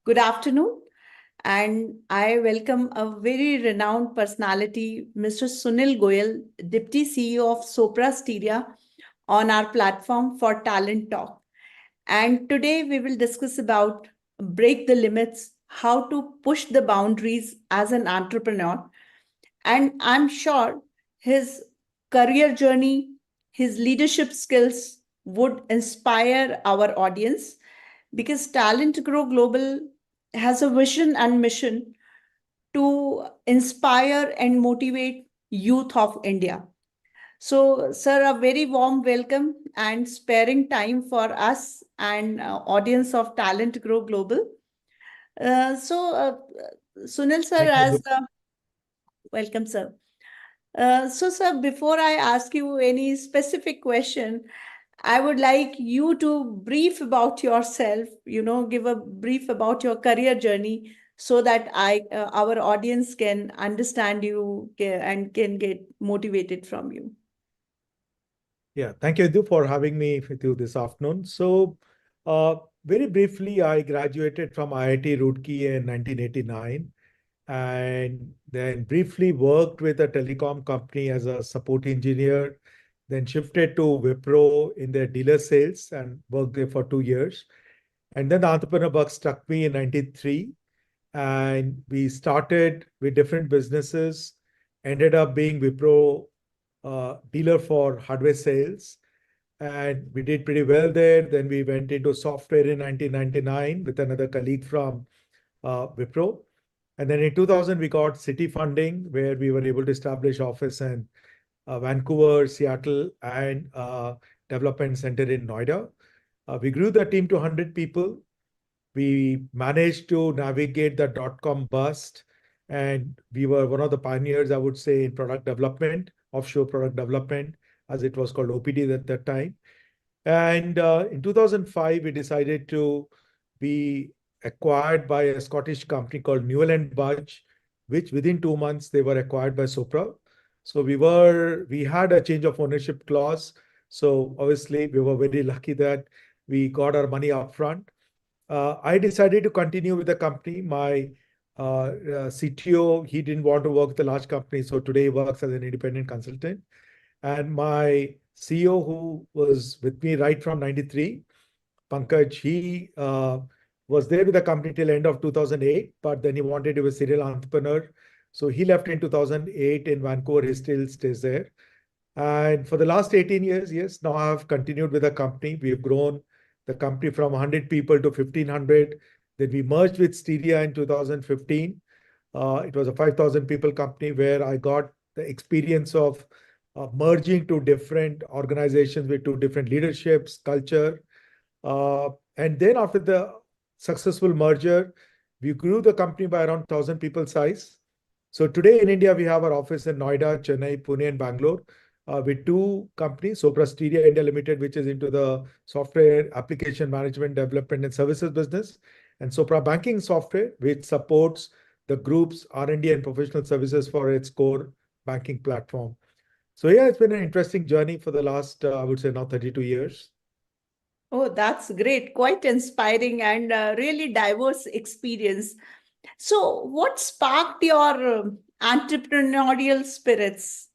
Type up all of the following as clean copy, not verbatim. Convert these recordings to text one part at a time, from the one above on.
Good afternoon, and I welcome a very renowned personality, Mr. Sunil GOYAl, Deputy CEO of Sopra Steria, on our platform for Talent Talk. And today we will discuss about break the limits, how to push the boundaries as an entrepreneur. And I'm sure his career journey, his leadership skills would inspire our audience because Talent Grow Global has a vision and mission to inspire and motivate youth of India. So, sir, a very warm welcome and sparing time for us and audience of Talent Grow Global. Sunil, sir, Thank as you. welcome, sir. Sir, before I ask you any specific question, I would like you to brief about yourself, give a brief about your career journey so that our audience can understand you and can get motivated from you. Yeah, thank you, Indu, for having me with you this afternoon. Uh, very briefly, I graduated from IIT Roorkee in 1989 and then briefly worked with a telecom company as a support engineer, then shifted to Wipro in their dealer sales and worked there for 2 years. And then the entrepreneur bug struck me in 93 and we started with different businesses, ended up being Wipro dealer for hardware sales. And we did pretty well there. Then we went into software in 1999 with another colleague from Wipro. And then in 2000, we got city funding where we were able to establish office in Vancouver, Seattle, and development center in Noida. We grew the team to 100 people. We managed to navigate the dot-com bust, and we were one of the pioneers, I would say, in product development, offshore product development, as it was called OPD at that time. And in 2005, we decided to be acquired by a Scottish company called Newell and Budge, which within 2 months they were acquired by Sopra. So we had a change of ownership clause. So obviously we were very lucky that we got our money upfront. I decided to continue with the company. My CTO, he didn't want to work with a large company, so today he works as an independent consultant. And my CEO, who was with me right from 93, Pankaj, he was there with the company till end of 2008, but then he wanted to be a serial entrepreneur. So he left in 2008 in Vancouver. He still stays there. And for the last 18 years, yes, now I have continued with the company. We've grown the company from 100 people to 1,500. Then we merged with Steria in 2015. It was a 5,000 people company where I got the experience of merging two different organizations with two different leaderships, culture. And then after the successful merger, we grew the company by around 1,000 people size. So today in India, we have our office in Noida, Chennai, Pune, and Bangalore with two companies, Sopra Steria India Limited, which is into the software application management, development, and services business, and Sopra Banking Software, which supports the group's R&D and professional services for its core banking platform. So yeah, it's been an interesting journey for the last, I would say now 32 years. Oh, that's great. Quite inspiring and really diverse experience. So, what sparked your entrepreneurial spirits?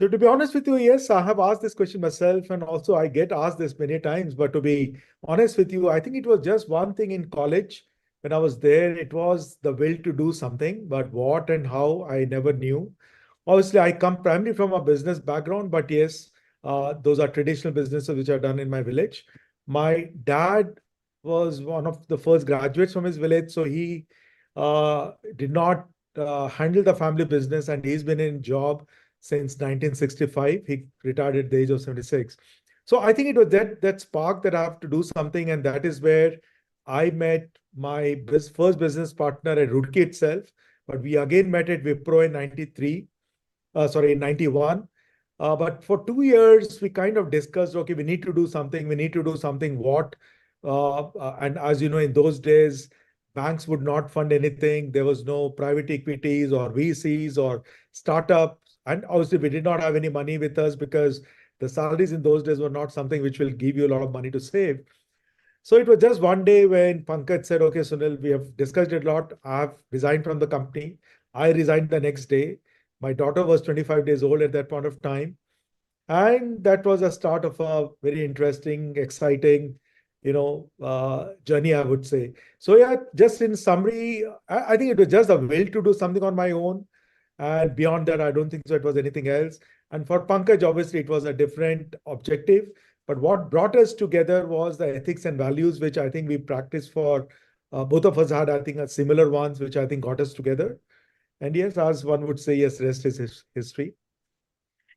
So to be honest with you, yes, I have asked this question myself, and also I get asked this many times. But to be honest with you, I think it was just one thing in college when I was there. It was the will to do something, but what and how I never knew. Obviously, I come primarily from a business background, but yes, those are traditional businesses which are done in my village. My dad was one of the first graduates from his village, so he did not handle the family business, and he's been in job since 1965. He retired at the age of 76. So I think it was that spark that I have to do something, and that is where I met my first business partner at Roorkee itself. But we again met at Wipro in 93, sorry, in 91. But for 2 years, we kind of discussed, okay, we need to do something. We need to do something. What? And as you know, in those days, banks would not fund anything. There was no private equities or VCs or startups. And obviously, we did not have any money with us because the salaries in those days were not something which will give you a lot of money to save. So it was just one day when Pankaj said, okay, Sunil, we have discussed it a lot. I have resigned from the company. I resigned the next day. My daughter was 25 days old at that point of time. And that was a start of a very interesting, exciting, journey, I would say. So yeah, just in summary, I think it was just a will to do something on my own. And beyond that, I don't think so it was anything else. And for Pankaj, obviously, it was a different objective. But what brought us together was the ethics and values, which I think we practiced for both of us had, I think, a similar ones, which I think got us together. And yes, as one would say, yes, rest is history.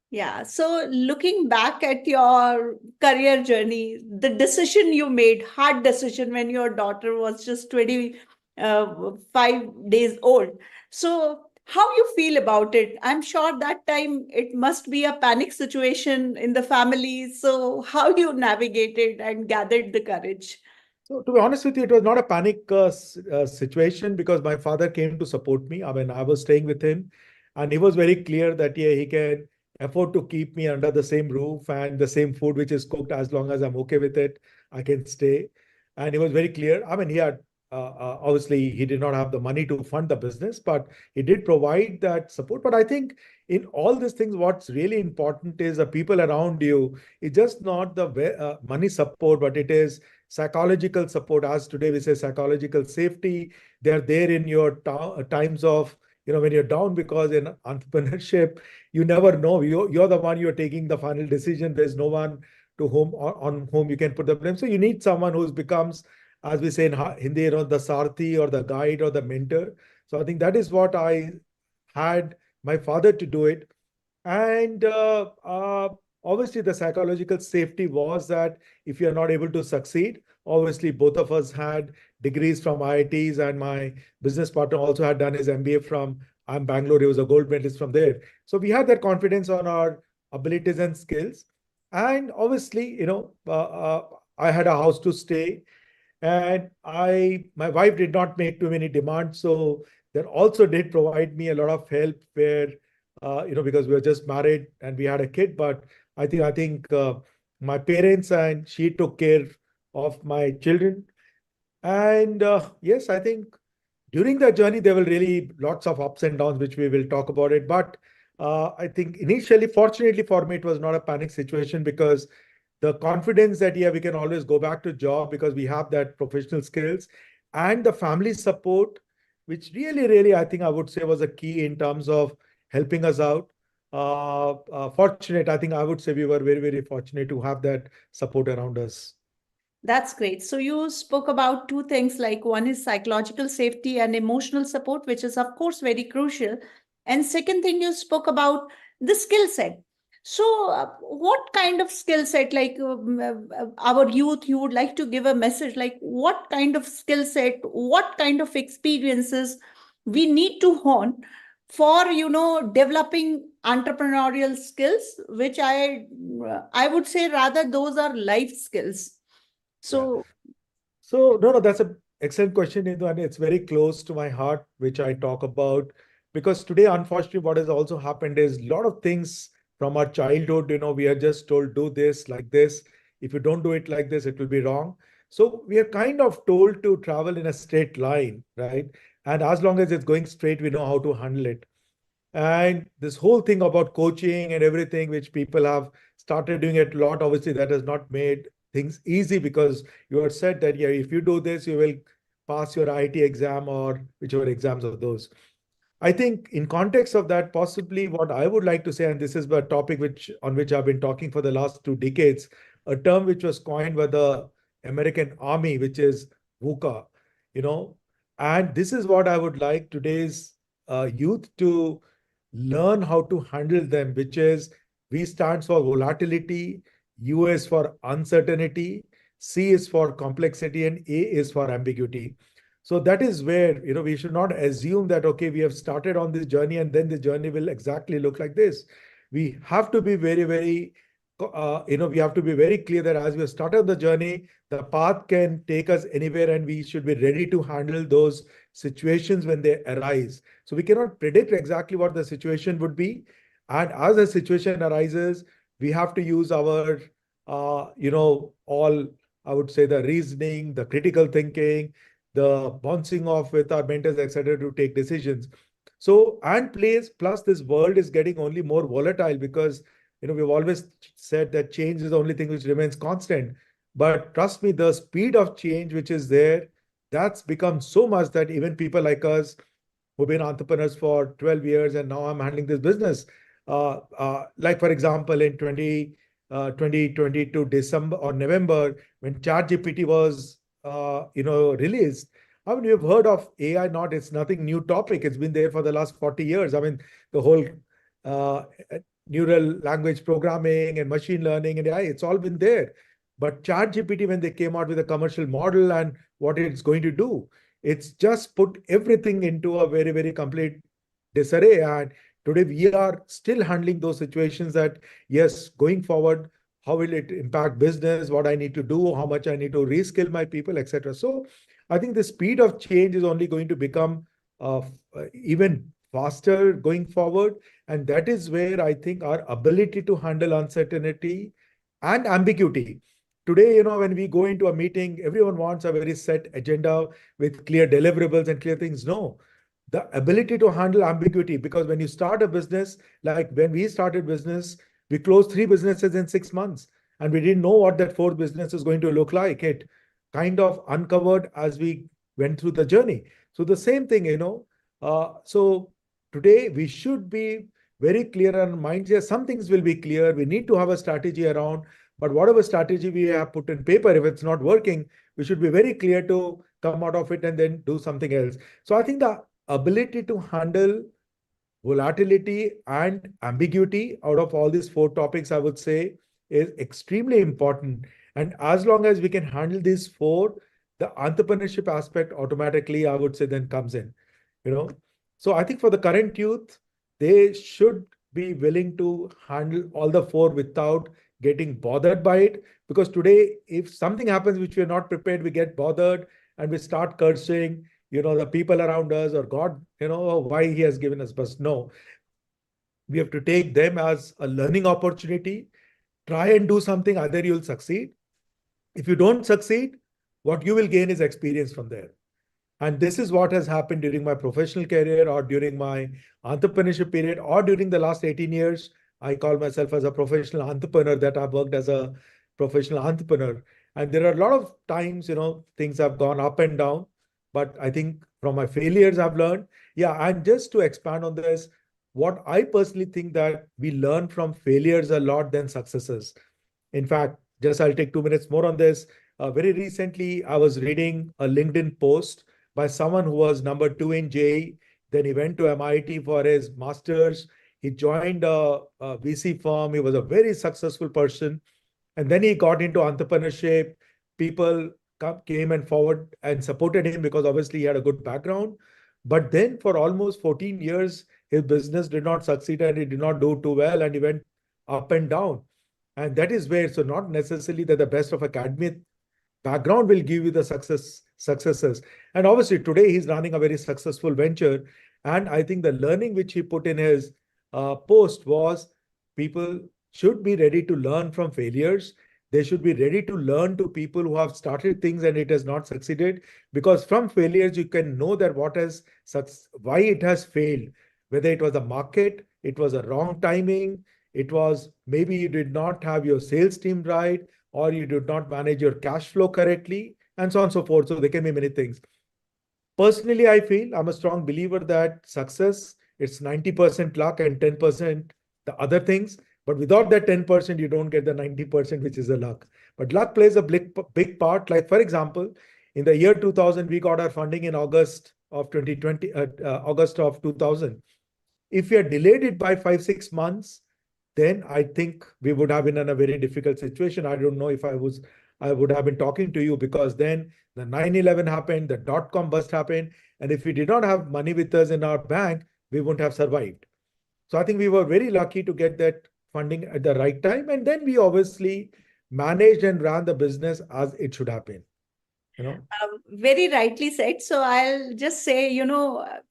Yeah. So looking back at your career journey, the decision you made, hard decision when your daughter was just 25 days old. So how you feel about it? I'm sure that time it must be a panic situation in the family. So how you navigated and gathered the courage? So to be honest with you, it was not a panic situation because my father came to support me. I mean, I was staying with him, and he was very clear that yeah, he can afford to keep me under the same roof and the same food which is cooked as long as I'm okay with it. I can stay, and he was very clear. I mean, he had obviously he did not have the money to fund the business, but he did provide that support. But I think in all these things, what's really important is the people around you. It's just not the money support, but it is psychological support. As today we say psychological safety. They're there in your times of when you're down, because in entrepreneurship you never know, you're the one, you're taking the final decision. There's no one to whom on whom you can put the blame. So you need someone who becomes, as we say in Hindi, the sarthi or the guide or the mentor. So I think that is what I had my father to do it. And obviously, the psychological safety was that if you're not able to succeed, obviously, both of us had degrees from IITs, and my business partner also had done his MBA from Bangalore. He was a gold medalist from there. So we had that confidence on our abilities and skills. And obviously, I had a house to stay, and my wife did not make too many demands, so that also did provide me a lot of help where because we were just married and we had a kid. But I think my parents and she took care of my children. And yes, I think during that journey there were really lots of ups and downs, which we will talk about it. But I think initially, fortunately for me, it was not a panic situation, because the confidence that yeah, we can always go back to job because we have that professional skills, and the family support, which really I think I would say was a key in terms of helping us out. Fortunate, I think I would say we were very fortunate to have that support around us. That's great. So you spoke about two things, like one is psychological safety and emotional support, which is of course very crucial. And second thing, you spoke about the skill set. So what kind of skill set, like our youth, you would like to give a message, like what kind of skill set, what kind of experiences we need to hone for, developing entrepreneurial skills, which I would say rather those are life skills. Yeah. So So, no, that's an excellent question, Indu, and it's very close to my heart, which I talk about. Because today, unfortunately, what has also happened is a lot of things from our childhood, we are just told, do this like this. If you don't do it like this, it will be wrong. So we are kind of told to travel in a straight line, right? And as long as it's going straight, we know how to handle it. And this whole thing about coaching and everything, which people have started doing it a lot, obviously that has not made things easy, because you are said that, yeah, if you do this, you will pass your IT exam or whichever exams of those. I think in context of that, possibly what I would like to say, and this is a topic on which I've been talking for the last 2 decades, a term which was coined by the American Army, which is VUCA, you know, and this is what I would like today's youth to learn how to handle them, which is V stands for volatility, U is for uncertainty, C is for complexity, and A is for ambiguity. So that is where, we should not assume that, okay, we have started on this journey and then the journey will exactly look like this. We have to be we have to be very clear that as we have started the journey, the path can take us anywhere, and we should be ready to handle those situations when they arise. So we cannot predict exactly what the situation would be. And as a situation arises, we have to use our, all I would say, the reasoning, the critical thinking, the bouncing off with our mentors, etc., to take decisions. So, and plus this world is getting only more volatile because, we've always said that change is the only thing which remains constant. But trust me, the speed of change which is there, that's become so much that even people like us who've been entrepreneurs for 12 years and now I'm handling this business. Like, for example, in 2022 December or November, when ChatGPT was, released. I mean, you've heard of AI, not, it's nothing new topic. It's been there for the last 40 years. I mean, the whole uh, neural language programming and machine learning and AI, it's all been there. But ChatGPT, when they came out with a commercial model and what it's going to do, it's just put everything into a very, very complete disarray. And today we are still handling those situations that, yes, going forward, how will it impact business, what I need to do, how much I need to reskill my people, etc. So I think the speed of change is only going to become even faster going forward. And that is where I think our ability to handle uncertainty and ambiguity. Today, when we go into a meeting, everyone wants a very set agenda with clear deliverables and clear things. No, the ability to handle ambiguity, because when you start a business, like when we started business, we closed 3 businesses in 6 months and we didn't know what that fourth business is going to look like. It kind of uncovered as we went through the journey. So the same thing, so today we should be very clear on minds. Yes, some things will be clear. We need to have a strategy around, but whatever strategy we have put in paper, if it's not working, we should be very clear to come out of it and then do something else. So I think the ability to handle volatility and ambiguity out of all these 4 topics, I would say, is extremely important. And as long as we can handle these 4, the entrepreneurship aspect automatically, I would say, then comes in. You know, so I think for the current youth, they should be willing to handle all the 4 without getting bothered by it. Because today, if something happens which we're not prepared, we get bothered and we start cursing, the people around us or God, why he has given us. But no, we have to take them as a learning opportunity. Try and do something, either you'll succeed. If you don't succeed, what you will gain is experience from there. And this is what has happened during my professional career or during my entrepreneurship period or during the last 18 years. I call myself as a professional entrepreneur, that I've worked as a professional entrepreneur. And there are a lot of times, things have gone up and down. But I think from my failures, I've learned. Yeah, and just to expand on this, what I personally think that we learn from failures a lot than successes. In fact, just I'll take 2 minutes more on this. Very recently, I was reading a LinkedIn post by someone who was number 2 in JEE. Then he went to MIT for his master's. He joined a VC firm. He was a very successful person. And then he got into entrepreneurship. People came and forward and supported him because obviously he had a good background. But then for almost 14 years, his business did not succeed and he did not do too well and he went up and down. And that is where, so not necessarily that the best of academic background will give you the successes. And obviously today he's running a very successful venture. And I think the learning which he put in his post was people should be ready to learn from failures. They should be ready to learn to people who have started things and it has not succeeded, because from failures you can know that why it has failed, whether it was a market, it was a wrong timing, it was maybe you did not have your sales team right, or you did not manage your cash flow correctly, and so on and so forth. So there can be many things. Personally, I feel I'm a strong believer that success, it's 90% luck and 10% the other things. But without that 10%, you don't get the 90%, which is the luck. But luck plays a big part. Like, for example, in the year 2000, we got our funding in August of 2020, August of 2000. If we had delayed it by 5-6 months, then I think we would have been in a very difficult situation. I don't know if I would have been talking to you, because then the 9/11 happened, the dot-com bust happened. And if we did not have money with us in our bank, we wouldn't have survived. So I think we were very lucky to get that funding at the right time. And then we obviously managed and ran the business as it should happen. Very rightly said. So I'll just say,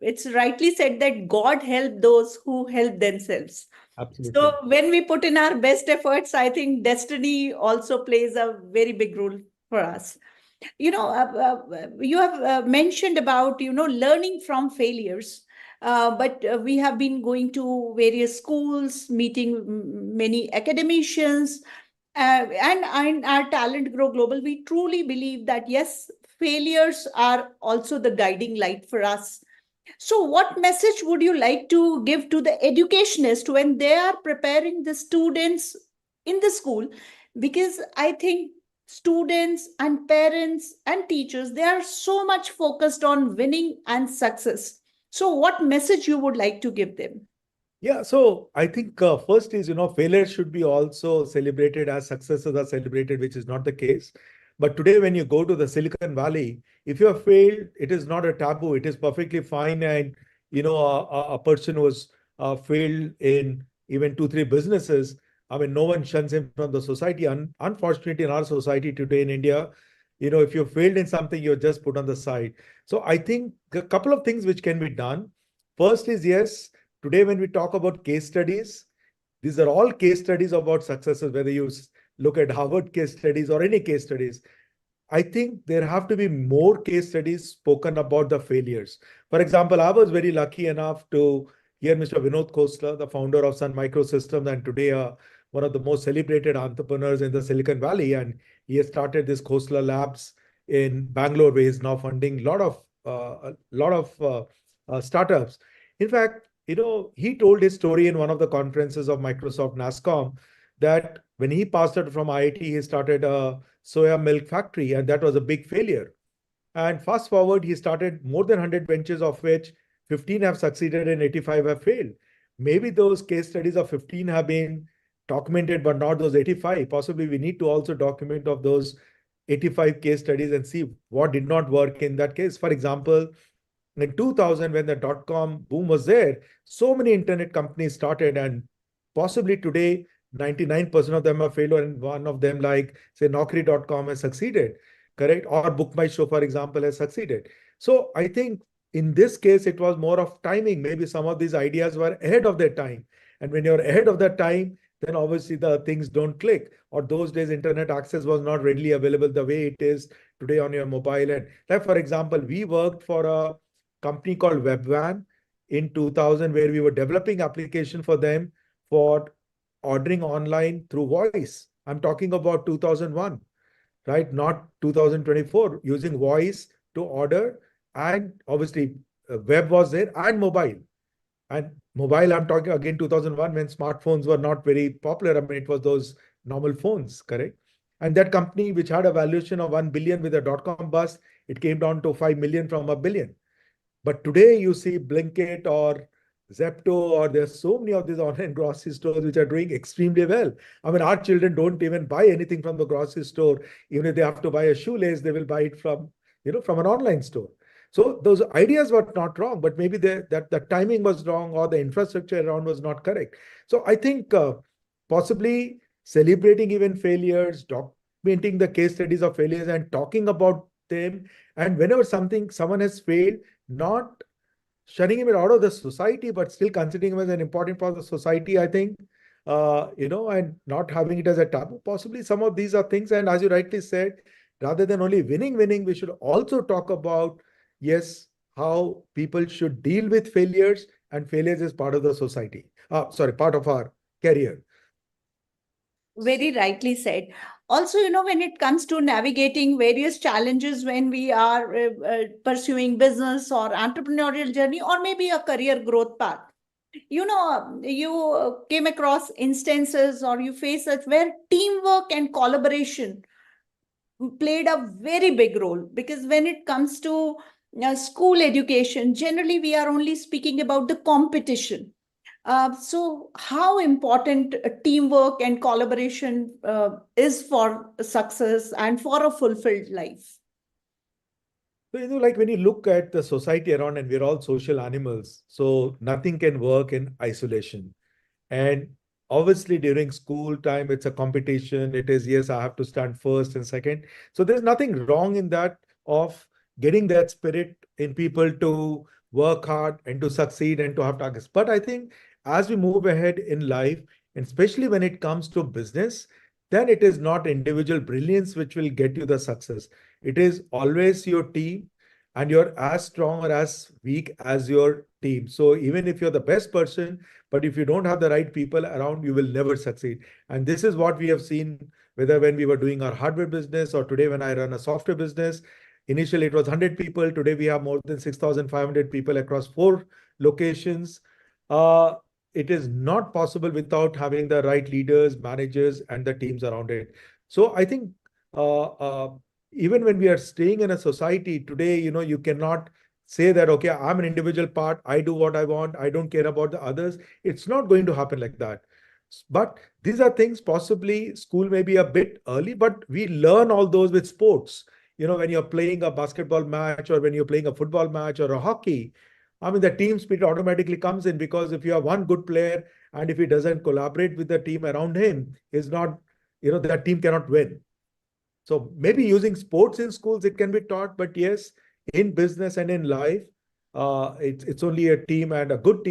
it's rightly said that God help those who help themselves. Absolutely. So when we put in our best efforts, I think destiny also plays a very big role. for us. You have mentioned about, learning from failures. But we have been going to various schools, meeting many academicians, and our Talent Grow Global. We truly believe that, yes, failures are also the guiding light for us. So, what message would you like to give to the educationists when they are preparing the students in the school? Because I think students and parents and teachers, they are so much focused on winning and success. So, what message you would like to give them? Yeah, so I think first is, failure should be also celebrated as successes are celebrated, which is not the case. But today, when you go to the Silicon Valley, if you have failed, it is not a taboo. It is perfectly fine. And, a person who has failed in even two, three businesses, I mean, no one shuns him from the society. Unfortunately, in our society today in India, if you failed in something, you're just put on the side. So I think a couple of things which can be done. First is, yes, today, when we talk about case studies, these are all case studies about successes, whether you look at Harvard case studies or any case studies. I think there have to be more case studies spoken about the failures. For example, I was very lucky enough to hear Mr. Vinod Khosla, the founder of Sun Microsystems, and today one of the most celebrated entrepreneurs in the Silicon Valley. And he has started this Khosla Labs in Bangalore, where he's now funding a lot of startups. In fact, he told his story in one of the conferences of Microsoft NASCOM that when he passed out from IIT, he started a soya milk factory, and that was a big failure. And fast forward, he started more than 100 ventures, of which 15 have succeeded and 85 have failed. Maybe those case studies of 15 have been documented, but not those 85. Possibly we need to also document of those 85 case studies and see what did not work in that case. For example, in 2000, when the dot-com boom was there, so many internet companies started, and possibly today, 99% of them are failure, and one of them, like, say, Naukri.com has succeeded, correct? Or Book My Show, for example, has succeeded. So I think in this case, it was more of timing. Maybe some of these ideas were ahead of their time. And when you're ahead of that time, then obviously the things don't click. Or those days, internet access was not readily available the way it is today on your mobile. And like, for example, we worked for a company called Webvan in 2000, where we were developing application for them for ordering online through voice. I'm talking about 2001, right? Not 2024, using voice to order. And obviously, web was there and mobile. And mobile, I'm talking again 2001, when smartphones were not very popular. I mean, it was those normal phones, correct? And that company, which had a valuation of 1 billion with a dot-com bust, it came down to 5 million from a billion. But today you see Blinkit or Zepto, or there's so many of these online grocery stores which are doing extremely well. I mean, our children don't even buy anything from the grocery store. Even if they have to buy a shoelace, they will buy it from an online store. So those ideas were not wrong, but maybe that the timing was wrong, or the infrastructure around was not correct. So I think possibly celebrating even failures, documenting the case studies of failures and talking about them. And whenever someone has failed, not shunning him out of the society, but still considering him as an important part of the society, I think, and not having it as a taboo. Possibly some of these are things, and as you rightly said, rather than only winning, we should also talk about, yes, how people should deal with failures, and failures is part of the society. Sorry, part of our career. Very rightly said. Also, when it comes to navigating various challenges when we are pursuing business or entrepreneurial journey, or maybe a career growth path, you came across instances, or you face such where teamwork and collaboration played a very big role. Because when it comes to school education, generally we are only speaking about the competition. So, how important teamwork and collaboration is for success and for a fulfilled life? So, like when you look at the society around, and we're all social animals, so nothing can work in isolation. And obviously, during school time, it's a competition. It is, yes, I have to stand first and second. So there's nothing wrong in that, of getting that spirit in people to work hard and to succeed and to have targets. But I think as we move ahead in life, and especially when it comes to business, then it is not individual brilliance which will get you the success. It is always your team, and you're as strong or as weak as your team. So even if you're the best person, but if you don't have the right people around, you will never succeed. And this is what we have seen, whether when we were doing our hardware business or today when I run a software business. Initially, it was 100 people. Today, we have more than 6,500 people across 4 locations. Uh, it is not possible without having the right leaders, managers, and the teams around it. So I think uh, uh, even when we are staying in a society today, you cannot say that, okay, I'm an individual part, I do what I want, I don't care about the others. It's not going to happen like that. But these are things possibly school may be a bit early, but we learn all those with sports. When you're playing a basketball match or when you're playing a football match or a hockey, I mean, the team spirit automatically comes in, because if you have one good player and if he doesn't collaborate with the team around him, is not, that team cannot win. So maybe using sports in schools, it can be taught, but yes, in business and in life, it's only a team and a good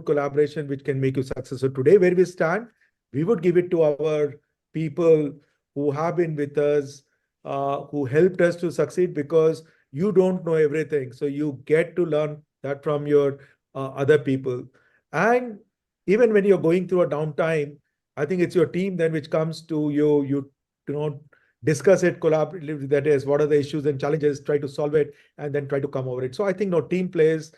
collaboration which can make you successful. So today, where we stand, we would give it to our people who have been with us, who helped us to succeed, because you don't know everything. So you get to learn that from your other people. And even when you're going through a downtime, I think it's your team then which comes to you. You know discuss it collaboratively, that is, what are the issues and challenges, try to solve it, and then try to come over it. So I think no team plays,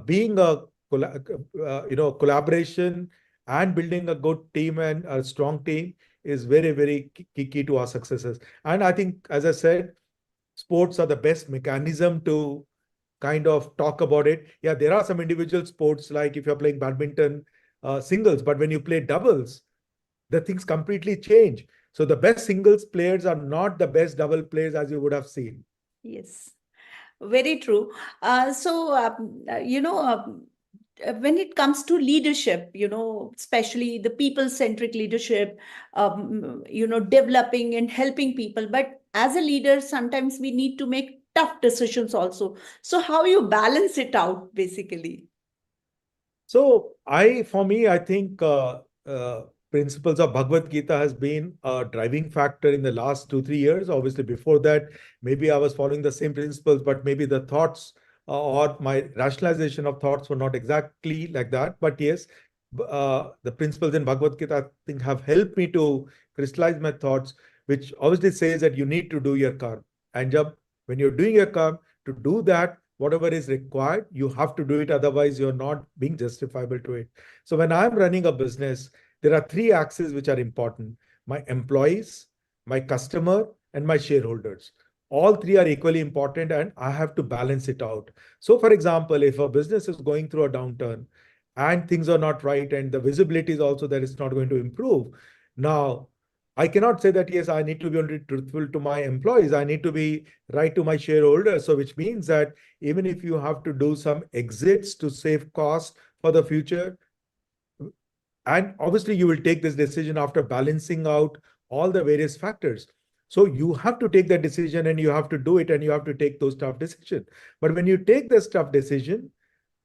being a collaboration and building a good team and a strong team is very, very key to our successes. And I think, as I said, sports are the best mechanism to kind of talk about it. Yeah, there are some individual sports, like if you're playing badminton, singles, but when you play doubles, the things completely change. So the best singles players are not the best double players, as you would have seen. Yes, very true. When it comes to leadership, especially the people-centric leadership, developing and helping people. But as a leader, sometimes we need to make tough decisions also. So how you balance it out, basically? So for me, I think principles of Bhagavad Gita has been a driving factor in the last 2, 3 years. Obviously, before that, maybe I was following the same principles, but maybe the thoughts or my rationalization of thoughts were not exactly like that. But yes, the principles in Bhagavad Gita, I think, have helped me to crystallize my thoughts, which obviously says that you need to do your karma. And when you're doing your karma, to do that, whatever is required, you have to do it. Otherwise, you're not being justifiable to it. So when I'm running a business, there are 3 axes which are important: my employees, my customer, and my shareholders. All 3 are equally important, and I have to balance it out. So, for example, if a business is going through a downturn and things are not right, and the visibility is also that it's not going to improve, now I cannot say that, yes, I need to be only truthful to my employees. I need to be right to my shareholders. So, which means that even if you have to do some exits to save costs for the future, and obviously you will take this decision after balancing out all the various factors. So you have to take that decision and you have to do it and you have to take those tough decisions. But when you take this tough decision,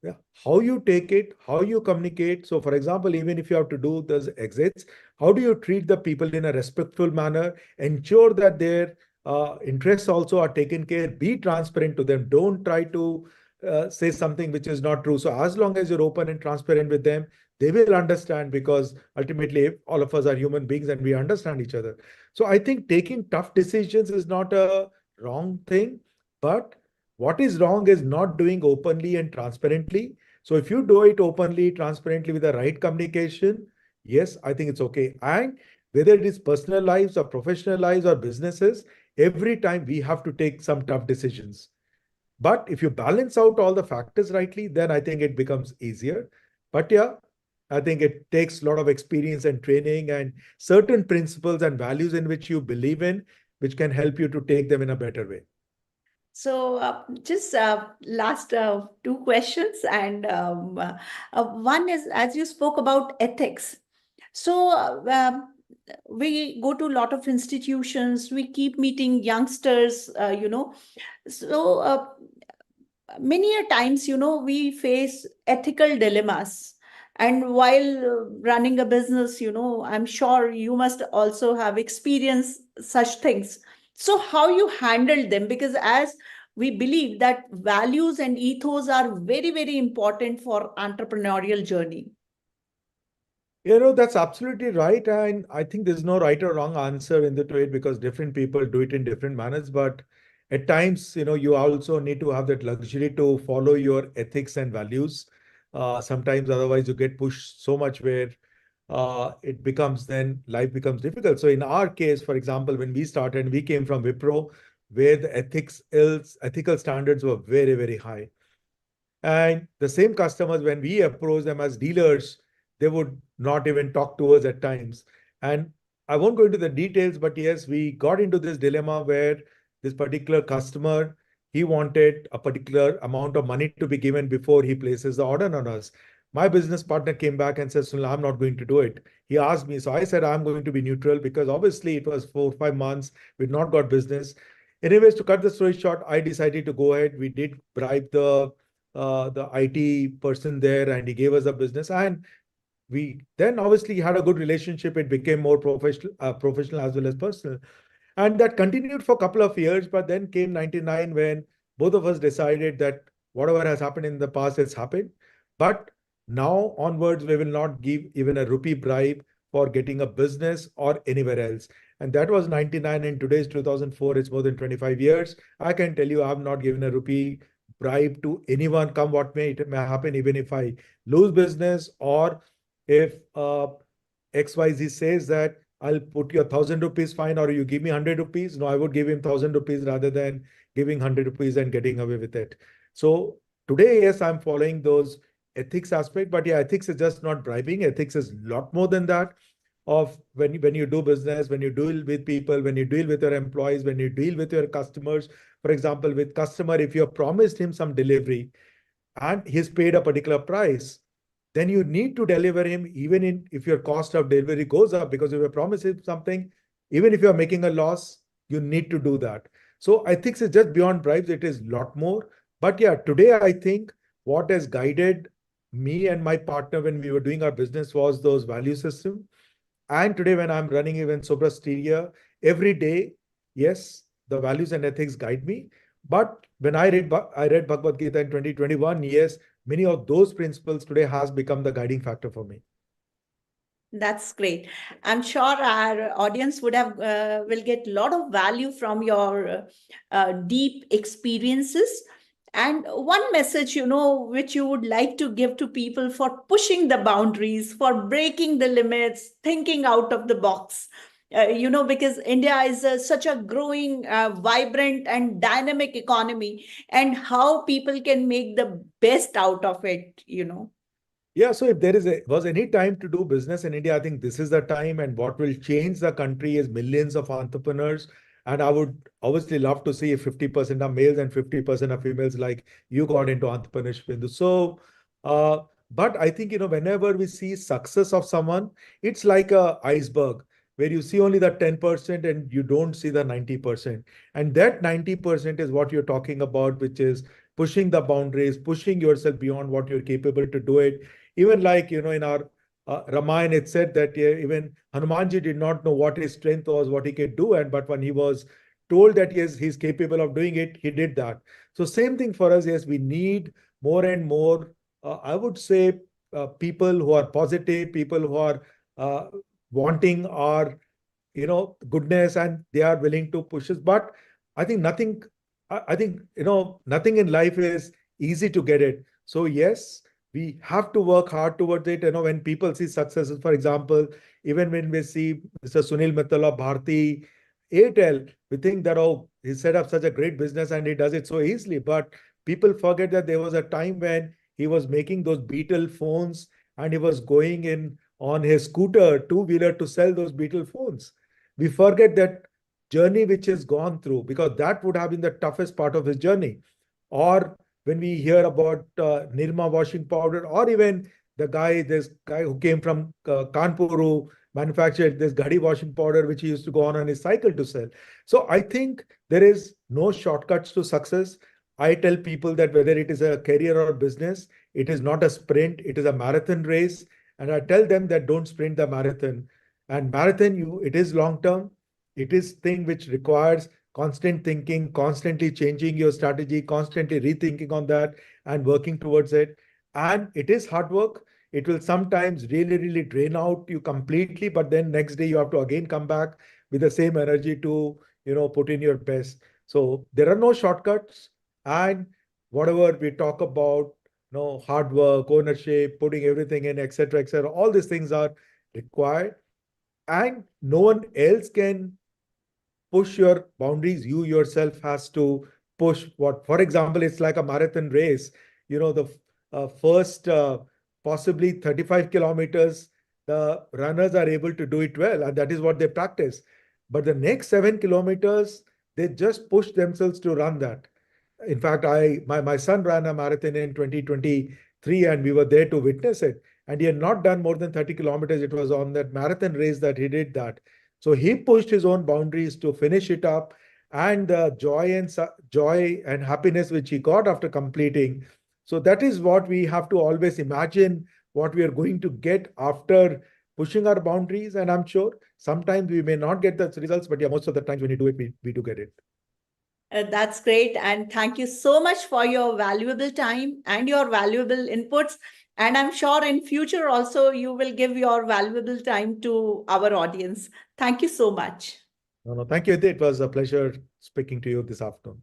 yeah, how you take it, how you communicate. So, for example, even if you have to do those exits, how do you treat the people in a respectful manner? Ensure that their interests also are taken care. Be transparent to them. Don't try to say something which is not true. So, as long as you're open and transparent with them, they will understand, because ultimately all of us are human beings and we understand each other. So, I think taking tough decisions is not a wrong thing, but what is wrong is not doing openly and transparently. So if you do it openly, transparently with the right communication, yes, I think it's okay. And whether it is personal lives or professional lives or businesses, every time we have to take some tough decisions. But if you balance out all the factors rightly, then I think it becomes easier. But yeah, I think it takes a lot of experience and training and certain principles and values in which you believe in, which can help you to take them in a better way. So, just last 2 questions, and one is, as you spoke about ethics. So, we go to a lot of institutions. We keep meeting youngsters. So many a times, we face ethical dilemmas, And while running a business, I'm sure you must also have experienced such things. So how you handled them? Because as we believe that values and ethos are very, very important for entrepreneurial journey. That's absolutely right. And I think there's no right or wrong answer in the to it because different people do it in different manners. But at times, you also need to have that luxury to follow your ethics and values. Sometimes otherwise you get pushed so much where it becomes then life becomes difficult. So in our case, for example, when we started, we came from Wipro, where the ethical standards were very, very high. And the same customers, when we approach them as dealers, they would not even talk to us at times. And I won't go into the details, but yes, we got into this dilemma where this particular customer, he wanted a particular amount of money to be given before he places the order on us. My business partner came back and said, Sunil, I'm not going to do it. He asked me. So I said, I'm going to be neutral because obviously it was 4 or 5 months. We'd not got business. Anyways, to cut the story short, I decided to go ahead. We did bribe the IT person there, and he gave us a business. And we then obviously had a good relationship. It became more professional as well as personal. And that continued for a couple of years. But then came 99 when both of us decided that whatever has happened in the past has happened. But now onwards, we will not give even a rupee bribe for getting a business or anywhere else. And that was 99. In today's 2004, it's more than 25 years. I can tell you, I have not given a rupee bribe to anyone, come what may. It may happen even if I lose business or if XYZ says that I'll put you 1,000 rupees fine or you give me 100 rupees. No, I would give him 1,000 rupees rather than giving 100 rupees and getting away with it. So today, yes, I'm following those ethics aspect, but yeah, ethics is just not bribing. Ethics is a lot more than that. Of when you do business, when you deal with people, when you deal with your employees, when you deal with your customers. For example, with customer, if you have promised him some delivery and he's paid a particular price, then you need to deliver him even if your cost of delivery goes up, because if you promise him something, even if you're making a loss, you need to do that. So ethics is just beyond bribes. It is a lot more. But yeah, today I think what has guided me and my partner when we were doing our business was those value system. And today, when I'm running even Sopra Steria, every day, yes, the values and ethics guide me. But when I read Bhagavad Gita in 2021, yes, many of those principles today has become the guiding factor for me. That's great. I'm sure our audience will get a lot of value from your deep experiences. And one message, which you would like to give to people for pushing the boundaries, for breaking the limits, thinking out of the box. Because India is such a growing, vibrant, and dynamic economy, and how people can make the best out of it. Yeah, so if was any time to do business in India, I think this is the time. And what will change the country is millions of entrepreneurs. And I would obviously love to see if 50% are males and 50% are females, like you got into entrepreneurship. Bindu. So, uh, but I think, whenever we see success of someone, it's like a iceberg where you see only the 10% and you don't see the 90%. And that 90% is what you're talking about, which is pushing the boundaries, pushing yourself beyond what you're capable to do it. Even like, in our Ramayana, it said that even Hanumanji did not know what his strength was, what he could do. But when he was told that yes, he's capable of doing it, he did that. So same thing for us. Yes, we need more and more, I would say, people who are positive, people who are uh, wanting our goodness, and they are willing to push us. But I think I think nothing in life is easy to get it. So yes, we have to work hard towards it. When people see successes, for example, even when we see Mr. Sunil Mittal of Bharti Airtel, we think that, oh, he set up such a great business and he does it so easily. But people forget that there was a time when he was making those Beetle phones and he was going in on his scooter, two-wheeler, to sell those Beetle phones. We forget that journey which has gone through, because that would have been the toughest part of his journey. Or when we hear about Nirma washing powder, or even this guy who came from Kanpur who manufactured this Ghadi washing powder, which he used to go on his cycle to sell. So I think there is no shortcuts to success. I tell people that whether it is a career or business, it is not a sprint, it is a marathon race. And I tell them that don't sprint the marathon. And marathon, it is long term. It is thing which requires constant thinking, constantly changing your strategy, constantly rethinking on that and working towards it. And it is hard work. It will sometimes really, really drain out you completely, but then next day you have to again come back with the same energy to, put in your best. So there are no shortcuts. And whatever we talk about, hard work, ownership, putting everything in, etc., etc., all these things are required. And no one else can push your boundaries. You yourself has to push what, for example, it's like a marathon race. The first possibly 35 kilometers, the runners are able to do it well, and that is what they practice. But the next 7 kilometers, they just push themselves to run that. In fact, my son ran a marathon in 2023, and we were there to witness it. And he had not done more than 30 kilometers. It was on that marathon race that he did that. So he pushed his own boundaries to finish it up, and the joy and happiness which he got after completing. So that is what we have to always imagine what we are going to get after pushing our boundaries. And I'm sure sometimes we may not get the results, but yeah, most of the times when you do it, we do get it. That's great. And thank you so much for your valuable time and your valuable inputs. And I'm sure in future also you will give your valuable time to our audience. Thank you so much. No, thank you. It was a pleasure speaking to you this afternoon.